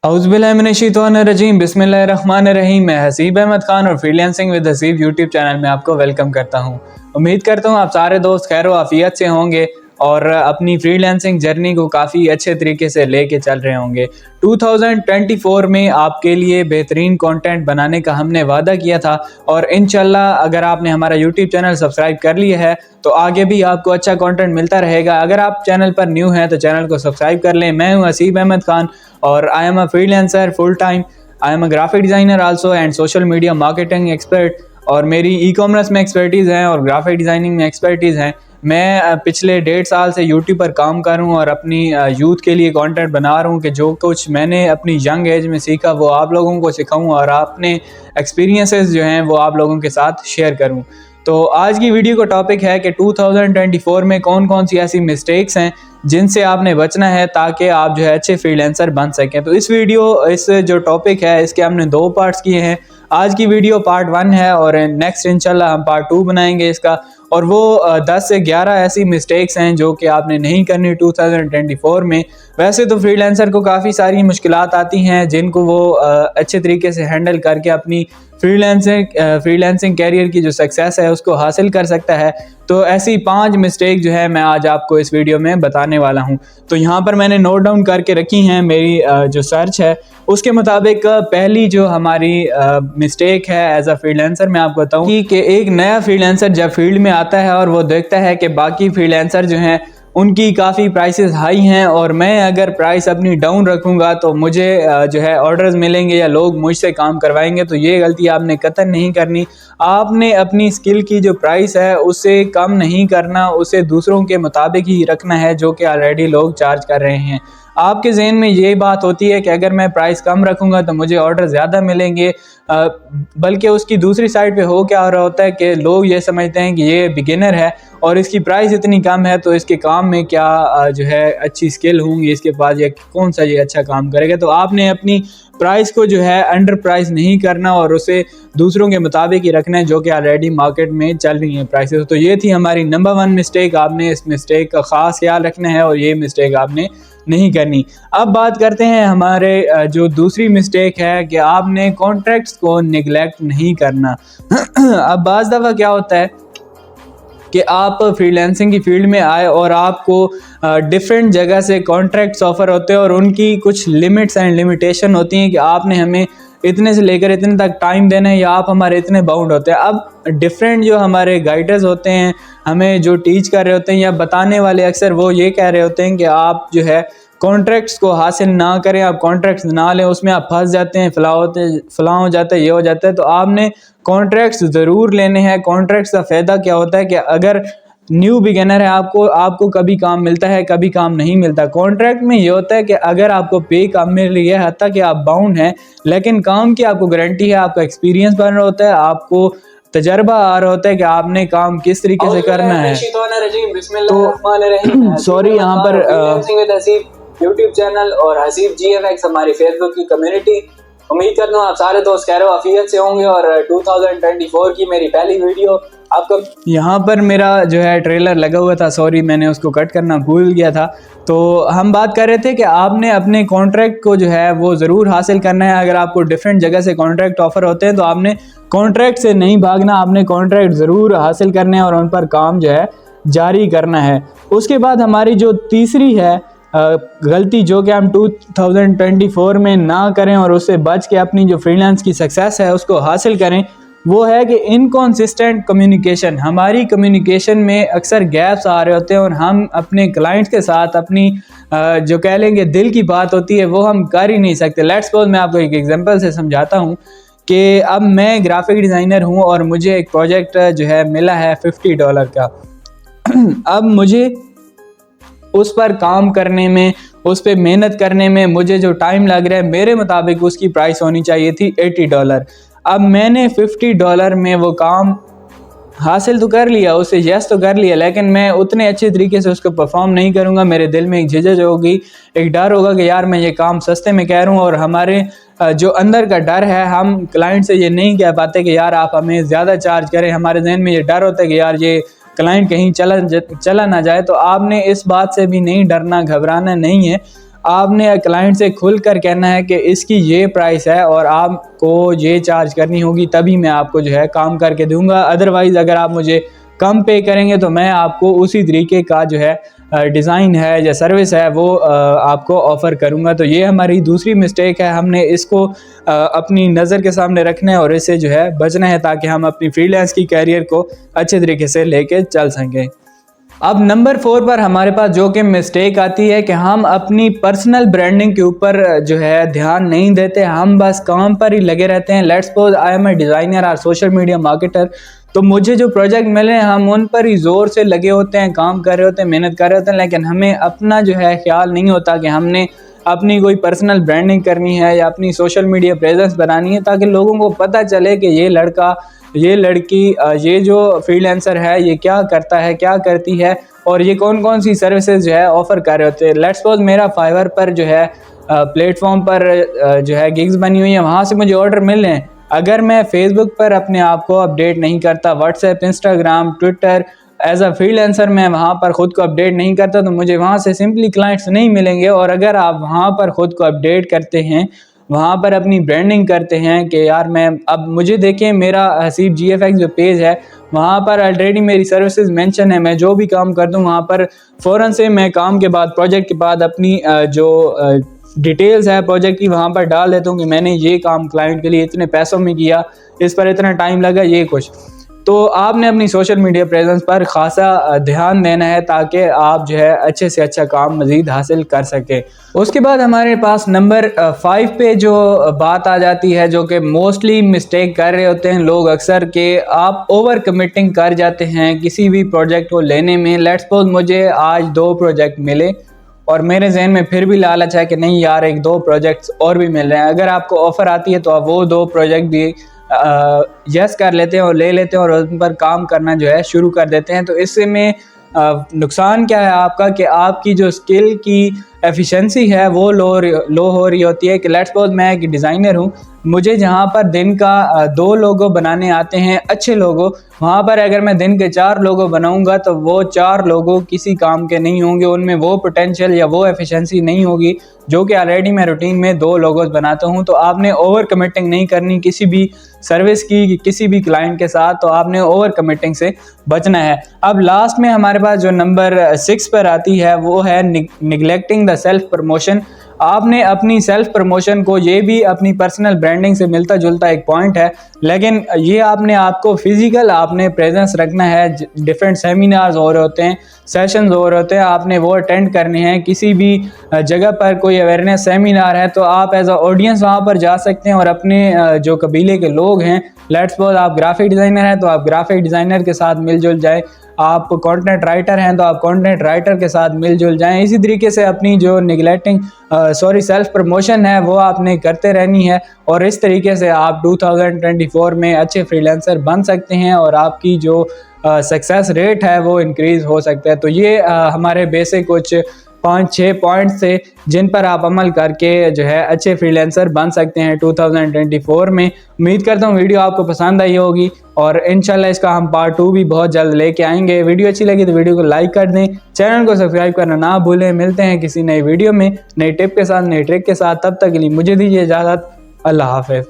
औज़ुबिल्लाहिमिनश्शैतानिर्रजीम बिस्मिल्लाहिर्रहमानिर्रहीम। मैं हसीब अहमद खान और freelancing with Haseeb YouTube channel में आपको वेलकम करता हूं। उम्मीद करता हूं आप सारे दोस्त खैर आफियत से होंगे और अपनी फ्रीलांसिंग जर्नी को काफ़ी अच्छे तरीके से लेके चल रहे होंगे। 2024 में आपके लिए बेहतरीन कंटेंट बनाने का हमने वादा किया था और इंशाल्लाह अगर आपने हमारा यूट्यूब चैनल सब्सक्राइब कर लिया है तो आगे भी आपको अच्छा कंटेंट मिलता रहेगा। अगर आप चैनल पर न्यू हैं तो चैनल को सब्सक्राइब कर लें। मैं हूं हसीब अहमद खान और I am a freelancer full time. I am a graphic designer also and social media marketing expert. और मेरी ई कॉमर्स में एक्सपर्टीज़ हैं और ग्राफिक डिज़ाइनिंग में एक्सपर्टीज़ हैं। मैं पिछले 1.5 साल से यूट्यूब पर काम कर रहा हूँ और अपनी यूथ के लिए कंटेंट बना रहा हूँ कि जो कुछ मैंने अपनी यंग एज में सीखा वो आप लोगों को सिखाऊँ और अपने एक्सपीरियंसेस जो हैं वो आप लोगों के साथ शेयर करूँ। तो आज की वीडियो का टॉपिक है कि 2024 में कौन कौन सी ऐसी मिस्टेक्स हैं जिनसे आपने बचना है ताकि आप जो है अच्छे फ्रीलांसर बन सकें। तो इस जो टॉपिक है इसके हमने 2 पार्ट्स किए हैं। आज की वीडियो पार्ट 1 है और नेक्स्ट इंशाल्लाह हम पार्ट 2 बनाएंगे इसका। और वो 10 से 11 ऐसी मिस्टेक्स हैं जो कि आपने नहीं करनी 2024 में। वैसे तो फ्रीलांसर को काफ़ी सारी मुश्किलात आती हैं जिनको वो अच्छे तरीके से हैंडल करके अपनी फ्रीलांसिंग कैरियर की जो सक्सेस है उसको हासिल कर सकता है। तो ऐसी 5 मिस्टेक जो है मैं आज आपको इस वीडियो में बताने वाला हूं। तो यहाँ पर मैंने नोट डाउन करके रखी हैं। मेरी जो सर्च है उसके मुताबिक पहली जो हमारी मिस्टेक है एज अ फ्रीलांसर मैं आपको बताऊं कि एक नया फ्रीलांसर जब फील्ड में आता है और वो देखता है कि बाकी फ्रीलांसर जो हैं उनकी काफ़ी प्राइसेस हाई हैं और मैं अगर प्राइस अपनी डाउन रखूँगा तो मुझे जो है ऑर्डर्स मिलेंगे या लोग मुझसे काम करवाएंगे। तो ये गलती आपने कतई नहीं करनी। आपने अपनी स्किल की जो प्राइस है उससे कम नहीं करना, उसे दूसरों के मुताबिक ही रखना है जो कि ऑलरेडी लोग चार्ज कर रहे हैं। आपके जहन में ये बात होती है कि अगर मैं प्राइस कम रखूँगा तो मुझे ऑर्डर ज़्यादा मिलेंगे, बल्कि उसकी दूसरी साइड पे हो क्या हो रहा होता है कि लोग ये समझते हैं कि ये बिगिनर है और इसकी प्राइस इतनी कम है तो इसके काम में क्या जो है अच्छी स्किल होंगी इसके पास, या कौन सा ये अच्छा काम करेगा। तो आपने अपनी प्राइस को जो है अंडर प्राइस नहीं करना और उसे दूसरों के मुताबिक ही रखना है जो कि ऑलरेडी मार्केट में चल रही हैं प्राइसेस। तो ये थी हमारी नंबर 1 मिस्टेक। आपने इस मिस्टेक का ख़ास ख्याल रखना है और ये मिस्टेक आपने नहीं करनी। अब बात करते हैं हमारे जो दूसरी मिस्टेक है कि आपने कॉन्ट्रैक्ट्स को निगलेक्ट नहीं करना। अब बाज़ दफ़ा क्या होता है कि आप फ्रीलांसिंग की फील्ड में आए और आपको डिफरेंट जगह से कॉन्ट्रैक्ट्स ऑफ़र होते हैं और उनकी कुछ लिमिट्स एंड लिमिटेशन होती हैं कि आपने हमें इतने से लेकर इतने तक टाइम देना है या आप हमारे इतने बाउंड होते हैं। अब डिफरेंट जो हमारे गाइडर्स होते हैं, हमें जो टीच कर रहे होते हैं या बताने वाले, अक्सर वो ये कह रहे होते हैं कि आप जो है कॉन्ट्रैक्ट्स को हासिल ना करें, आप कॉन्ट्रैक्ट्स ना लें, उसमें आप फंस जाते हैं, फलां हो जाता है, ये हो जाता है। तो आपने कॉन्ट्रैक्ट्स ज़रूर लेने हैं। कॉन्ट्रैक्ट्स का फ़ायदा क्या होता है कि अगर न्यू बिगिनर है आपको कभी काम मिलता है, कभी काम नहीं मिलता। कॉन्ट्रैक्ट में ये होता है कि अगर आपको पे कम मिल रही है हत्ता कि आप बाउंड हैं, लेकिन काम की आपको गारंटी है, आपका एक्सपीरियंस बन रहा होता है, आपको तजर्बा आ रहा होता है कि आपने काम किस तरीके से करना है। तो सॉरी, यहाँ पर यूट्यूब चैनल और हसीब GFX हमारी फेसबुक की कम्युनिटी। उम्मीद करता हूँ आप सारे दोस्त खैर आफियत से होंगे और 2024 की मेरी पहली वीडियो आपको। यहाँ पर मेरा जो है ट्रेलर लगा हुआ था, सॉरी मैंने उसको कट करना भूल गया था। तो हम बात कर रहे थे कि आपने अपने कॉन्ट्रैक्ट को जो है वो ज़रूर हासिल करना है। अगर आपको डिफरेंट जगह से कॉन्ट्रैक्ट ऑफ़र होते हैं तो आपने कॉन्ट्रैक्ट से नहीं भागना, आपने कॉन्ट्रैक्ट ज़रूर हासिल करने हैं और उन पर काम जो है जारी करना है। उसके बाद हमारी जो तीसरी है गलती जो कि हम 2024 में ना करें और उससे बच के अपनी जो फ्रीलांस की सक्सेस है उसको हासिल करें, वो है कि इनकॉन्सिस्टेंट कम्युनिकेशन। हमारी कम्युनिकेशन में अक्सर गैप्स आ रहे होते हैं और हम अपने क्लाइंट्स के साथ अपनी जो कह लेंगे दिल की बात होती है वो हम कर ही नहीं सकते। लेट्स सपोज मैं आपको एक एग्जांपल से समझाता हूँ कि अब मैं ग्राफिक डिज़ाइनर हूँ और मुझे एक प्रोजेक्ट जो है मिला है $50 का। अब मुझे उस पर काम करने में, उस पर मेहनत करने में मुझे जो टाइम लग रहा है मेरे मुताबिक उसकी प्राइस होनी चाहिए थी $80। अब मैंने $50 में वो काम हासिल तो कर लिया, उसे यस तो कर लिया, लेकिन मैं उतने अच्छे तरीके से उसको परफॉर्म नहीं करूँगा। मेरे दिल में एक झिझक होगी, एक डर होगा कि यार मैं ये काम सस्ते में कह रहा हूँ। और हमारे जो अंदर का डर है, हम क्लाइंट से ये नहीं कह पाते कि यार आप हमें ज़्यादा चार्ज करें। हमारे जहन में ये डर होता है कि यार ये क्लाइंट कहीं चला ना जाए। तो आपने इस बात से भी नहीं डरना, घबराना नहीं है। आपने क्लाइंट से खुल कर कहना है कि इसकी ये प्राइस है और आपको ये चार्ज करनी होगी, तभी मैं आपको जो है काम करके दूंगा। अदरवाइज़ अगर आप मुझे कम पे करेंगे तो मैं आपको उसी तरीके का जो है डिज़ाइन है या सर्विस है वो आपको ऑफ़र करूंगा। तो ये हमारी दूसरी मिस्टेक है, हमने इसको अपनी नज़र के सामने रखना है और इससे जो है बचना है, ताकि हम अपनी फ्रीलांस की कैरियर को अच्छे तरीके से लेके चल सकें। अब नंबर 4 पर हमारे पास जो कि मिस्टेक आती है कि हम अपनी पर्सनल ब्रांडिंग के ऊपर जो है ध्यान नहीं देते, हम बस काम पर ही लगे रहते हैं। Let's suppose I am a designer और सोशल मीडिया मार्केटर, तो मुझे जो प्रोजेक्ट मिले हम उन पर ही ज़ोर से लगे होते हैं, काम कर रहे होते हैं, मेहनत कर रहे होते हैं, लेकिन हमें अपना जो है ख्याल नहीं होता कि हमने अपनी कोई पर्सनल ब्रांडिंग करनी है या अपनी सोशल मीडिया प्रेजेंस बनानी है, ताकि लोगों को पता चले कि ये लड़का, ये लड़की, ये जो फ्रीलांसर है ये क्या करता है, क्या करती है और ये कौन कौन सी सर्विसेज जो है ऑफ़र कर रहे होते हैं। लेट्स सपोज मेरा फाइवर पर जो है प्लेटफॉर्म पर जो है गिग्स बनी हुई है, वहाँ से मुझे ऑर्डर मिल रहे हैं। अगर मैं फेसबुक पर अपने आप को अपडेट नहीं करता, WhatsApp, Instagram, Twitter, as a freelancer मैं वहाँ पर ख़ुद को अपडेट नहीं करता, तो मुझे वहाँ से सिंपली क्लाइंट्स नहीं मिलेंगे। और अगर आप वहाँ पर ख़ुद को अपडेट करते हैं, वहाँ पर अपनी ब्रांडिंग करते हैं कि यार मैं, अब मुझे देखें मेरा हसीब GFX जो पेज है वहाँ पर ऑलरेडी मेरी सर्विसेज मेंशन है, मैं जो भी काम कर दूँ वहाँ पर फ़ौरन से मैं काम के बाद, प्रोजेक्ट के बाद अपनी जो डिटेल्स है प्रोजेक्ट की वहाँ पर डाल देता हूँ कि मैंने ये काम क्लाइंट के लिए इतने पैसों में किया, इस पर इतना टाइम लगा, ये कुछ। तो आपने अपनी सोशल मीडिया प्रेजेंस पर ख़ासा ध्यान देना है ताकि आप जो है अच्छे से अच्छा काम मज़ीद हासिल कर सकें। उसके बाद हमारे पास नंबर 5 पे जो बात आ जाती है, जो कि मोस्टली मिस्टेक कर रहे होते हैं लोग अक्सर, के आप ओवर कमिटिंग कर जाते हैं किसी भी प्रोजेक्ट को लेने में। लेट्स सपोज मुझे आज 2 प्रोजेक्ट मिले और मेरे जहन में फिर भी लालच है कि नहीं यार 1-2 प्रोजेक्ट्स और भी मिल रहे हैं। अगर आपको ऑफ़र आती है तो आप वो 2 प्रोजेक्ट भी यस कर लेते हैं और ले लेते हैं और उन पर काम करना जो है शुरू कर देते हैं। तो इससे में नुकसान क्या है आपका कि आपकी जो स्किल की एफिशिएंसी है वो लो हो रही होती है। कि लेट्स सपोज मैं एक डिज़ाइनर हूँ, मुझे जहाँ पर दिन का 2 लोगो बनाने आते हैं अच्छे लोगो, वहाँ पर अगर मैं दिन के 4 लोगो बनाऊंगा तो वो 4 लोगो किसी काम के नहीं होंगे, उनमें वो पोटेंशियल या वो एफिशिएंसी नहीं होगी जो कि ऑलरेडी मैं रूटीन में 2 लोगोस बनाता हूँ। तो आपने ओवर कमिटिंग नहीं करनी किसी भी सर्विस की, किसी भी क्लाइंट के साथ, तो आपने ओवर कमिटिंग से बचना है। अब लास्ट में हमारे पास जो नंबर 6 पर आती है वो है निगलेक्टिंग द सेल्फ प्रमोशन। आपने अपनी सेल्फ प्रमोशन को, ये भी अपनी पर्सनल ब्रांडिंग से मिलता जुलता एक पॉइंट है, लेकिन ये आपने आपको फिजिकल आपने प्रेजेंस रखना है। डिफरेंट सेमिनार्स हो रहे होते हैं, सेशंस हो रहे होते हैं, आपने वो अटेंड करने हैं। किसी भी जगह पर कोई अवेयरनेस सेमिनार है तो आप एज अ ऑडियंस वहाँ पर जा सकते हैं और अपने जो कबीले के लोग हैं, लेट्स सपोज आप ग्राफिक डिज़ाइनर हैं तो आप ग्राफिक डिज़ाइनर के साथ मिलजुल जाए, आप कंटेंट राइटर हैं तो आप कंटेंट राइटर के साथ मिलजुल जाएं। इसी तरीके से अपनी जो सेल्फ प्रमोशन है वो आपने करते रहनी है और इस तरीके से आप 2024 में अच्छे फ्रीलांसर बन सकते हैं और आपकी जो सक्सेस रेट है वो इंक्रीज़ हो सकता है। तो ये हमारे बेसिक कुछ 5-6 पॉइंट्स थे जिन पर आप अमल करके जो है अच्छे फ्रीलांसर बन सकते हैं 2024 में। उम्मीद करता हूँ वीडियो आपको पसंद आई होगी और इंशाल्लाह इसका हम पार्ट 2 भी बहुत जल्द लेके आएंगे। वीडियो अच्छी लगी तो वीडियो को लाइक कर दें, चैनल को सब्सक्राइब करना ना भूलें। मिलते हैं किसी नई वीडियो में, नई टिप के साथ, नई ट्रिक के साथ। तब तक के लिए मुझे दीजिए इजाज़त। अल्लाह हाफ़िज़।